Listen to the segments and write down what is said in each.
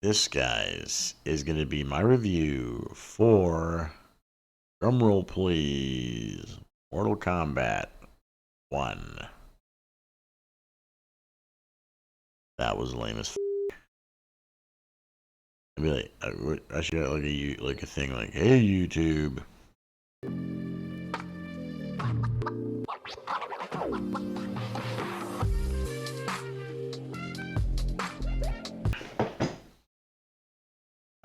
This, guys, is going to be my review for, drumroll please, Mortal Kombat 1. That was lame as f. I'd be like, I should get like a thing like, hey YouTube.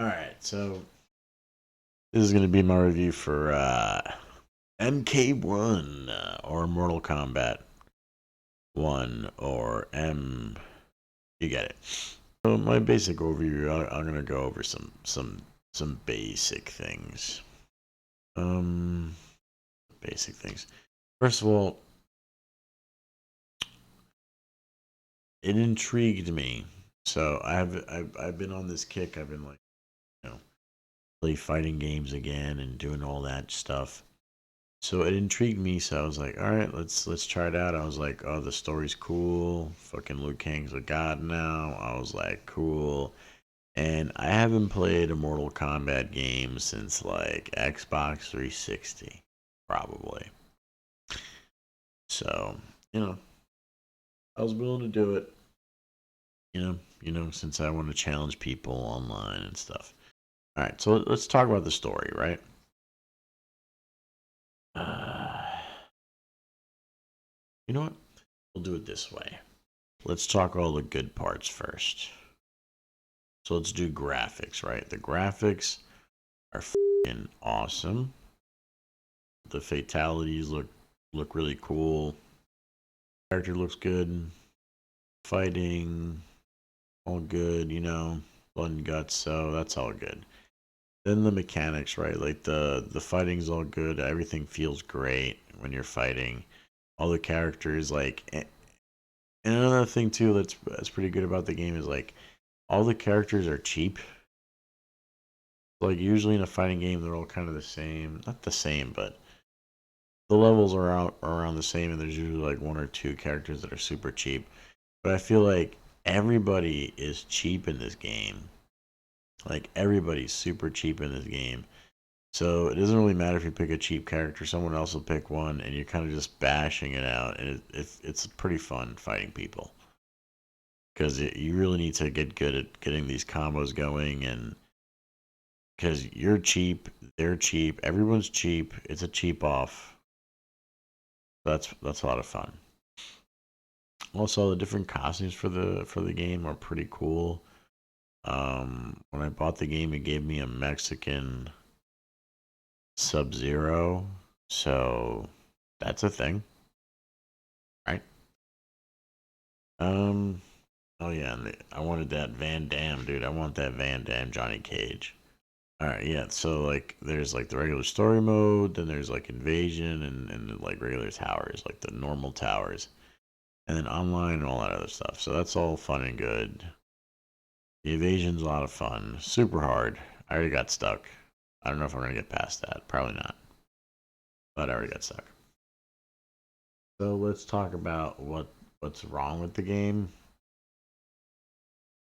Alright, so this is going to be my review for MK1 or Mortal Kombat 1 or you get it. So my basic overview, I'm going to go over some basic things. Basic things. First of all, it intrigued me. So I've been on this kick. I've been like, play fighting games again and doing all that stuff. So it intrigued me. So I was like, all right, let's try it out. I was like, oh, the story's cool. Fucking Liu Kang's a god now. I was like, cool. And I haven't played a Mortal Kombat game since like Xbox 360, probably. So, I was willing to do it. Since I want to challenge people online and stuff. All right, so let's talk about the story, right? You know what? We'll do it this way. Let's talk all the good parts first. So let's do graphics, right? The graphics are fucking awesome. The fatalities look really cool. Character looks good. Fighting, all good, blood and guts, so that's all good. Then the mechanics, right? Like the fighting's all good. Everything feels great when you're fighting. All the characters, like, and another thing too that's pretty good about the game is like all the characters are cheap. Like usually in a fighting game, they're all kind of the same. Not the same, but the levels are around the same, and there's usually like one or two characters that are super cheap. But I feel like everybody is cheap in this game. Like everybody's super cheap in this game. So it doesn't really matter if you pick a cheap character, someone else will pick one, and you're kind of just bashing it out, and it's pretty fun fighting people. Because you really need to get good at getting these combos going, and because you're cheap, they're cheap, everyone's cheap, it's a cheap off. That's a lot of fun. Also, the different costumes for the game are pretty cool. When I bought the game, it gave me a Mexican Sub-Zero, so that's a thing, right? Oh yeah, and I wanted that Van Damme, dude. I want that Van Damme Johnny Cage. All right, yeah. So like, there's like the regular story mode, then there's like invasion and like regular towers, like the normal towers, and then online and all that other stuff. So that's all fun and good. The evasion's a lot of fun. Super hard. I already got stuck. I don't know if I'm gonna get past that. Probably not. But I already got stuck. So let's talk about what's wrong with the game.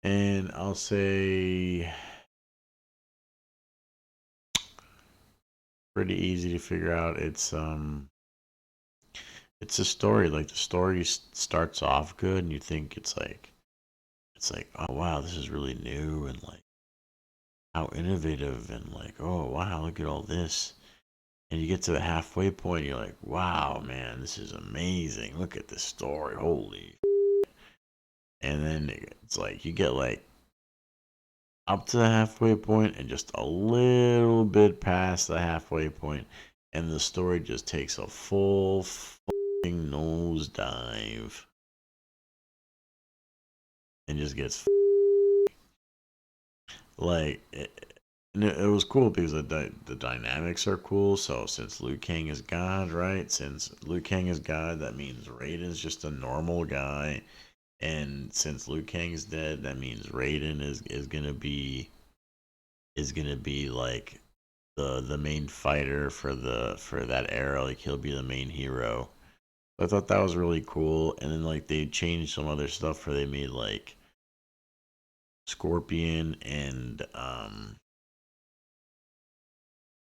And I'll say pretty easy to figure out. It's a story. Like the story starts off good and you think it's like, oh wow, this is really new and like how innovative and like, oh wow, look at all this. And you get to the halfway point, you're like, wow, man, this is amazing. Look at this story. Holy. And then it's like you get like up to the halfway point and just a little bit past the halfway point, and the story just takes a full fucking nosedive and just gets like and it was cool because the dynamics are cool. So since Liu Kang is God, right? Since Liu Kang is God, that means Raiden's just a normal guy. And since Liu Kang's dead, that means Raiden is gonna be like the main fighter for that era. Like he'll be the main hero. I thought that was really cool. And then like they changed some other stuff where they made like Scorpion and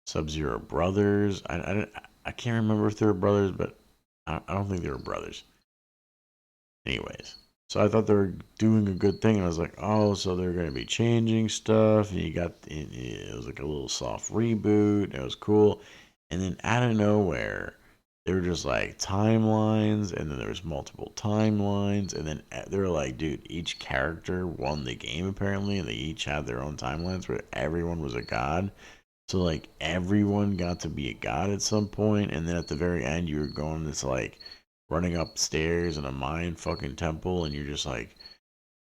Sub-Zero brothers. I can't remember if they were brothers, but I don't think they were brothers. Anyways, so I thought they were doing a good thing, and I was like, oh, so they're going to be changing stuff. And it was like a little soft reboot. And it was cool. And then out of nowhere, they were just like timelines, and then there was multiple timelines, and then they were like, dude, each character won the game apparently, and they each had their own timelines where everyone was a god. So like everyone got to be a god at some point, and then at the very end, you were going this like running upstairs in a Mayan fucking temple, and you're just like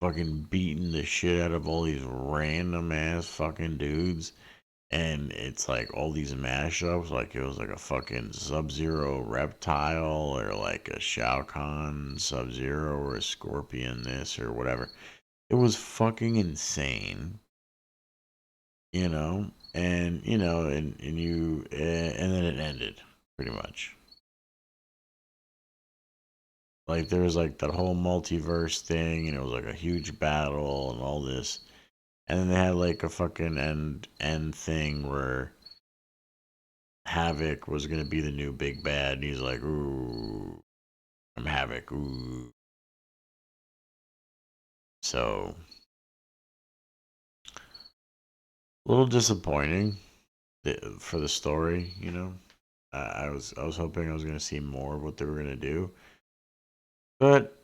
fucking beating the shit out of all these random ass fucking dudes. And it's like all these mashups, like it was like a fucking Sub-Zero reptile, or like a Shao Kahn Sub-Zero, or a Scorpion this or whatever. It was fucking insane, you know, and you know, and then it ended pretty much. Like there was like that whole multiverse thing, and it was like a huge battle and all this, and then they had like a fucking end thing where Havoc was gonna be the new big bad, and he's like, "Ooh, I'm Havoc." Ooh, so a little disappointing for the story, you know. I was hoping I was gonna see more of what they were gonna do, but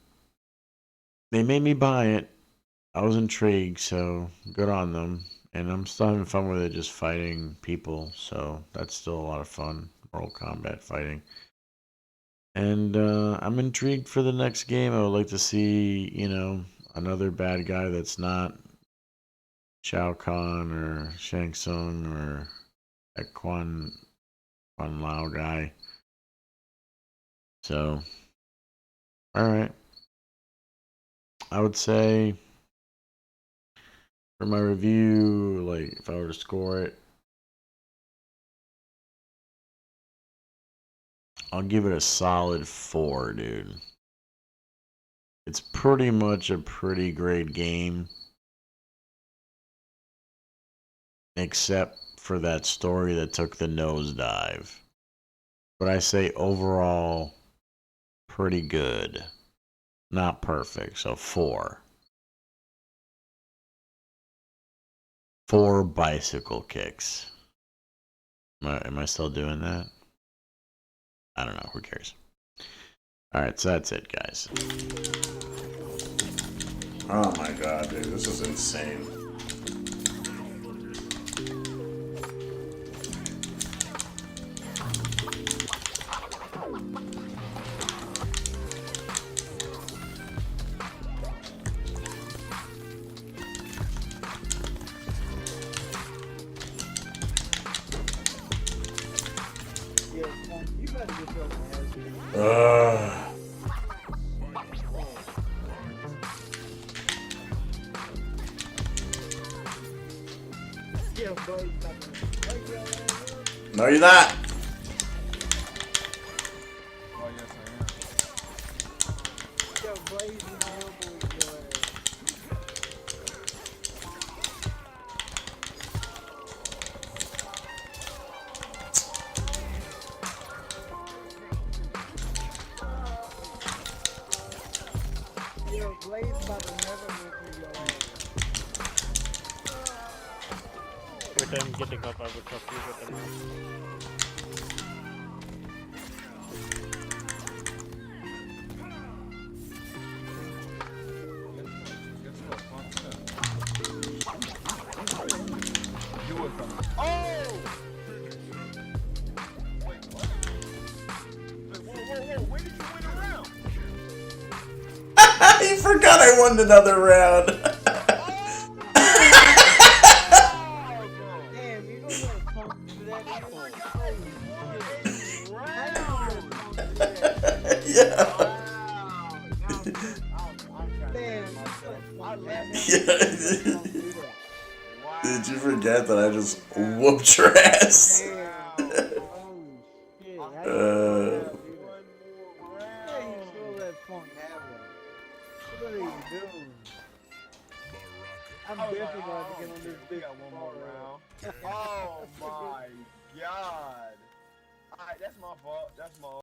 they made me buy it. I was intrigued, so good on them. And I'm still having fun with it, just fighting people. So that's still a lot of fun. Mortal Kombat fighting. And I'm intrigued for the next game. I would like to see, you know, another bad guy that's not Shao Kahn or Shang Tsung or that Quan Lao guy. So, all right. I would say for my review, like if I were to score it, I'll give it a solid 4, dude. It's pretty much a pretty great game, except for that story that took the nosedive. But I say overall, pretty good. Not perfect, so 4. 4 bicycle kicks. Am I still doing that? I don't know. Who cares? Alright, so that's it, guys. Oh my god, dude. This is insane. Ugh. No, you're not. Oh, yes, I am. Yo, Blaze and Yo, Blaze about to never go through your ass. Every time getting up, I would talk to you with the mouse. Guess what? You were coming. Oh! Wait, what? Wait, whoa. Where did you win a round? You forgot I won another round. Damn, you know what punk do that is? Yeah. Did you forget that I just whooped your ass? What are you doing? I'm I was definitely like, gonna have oh, to get on this we bitch got one more tomorrow. round. Oh my god. Alright, that's my fault. That's my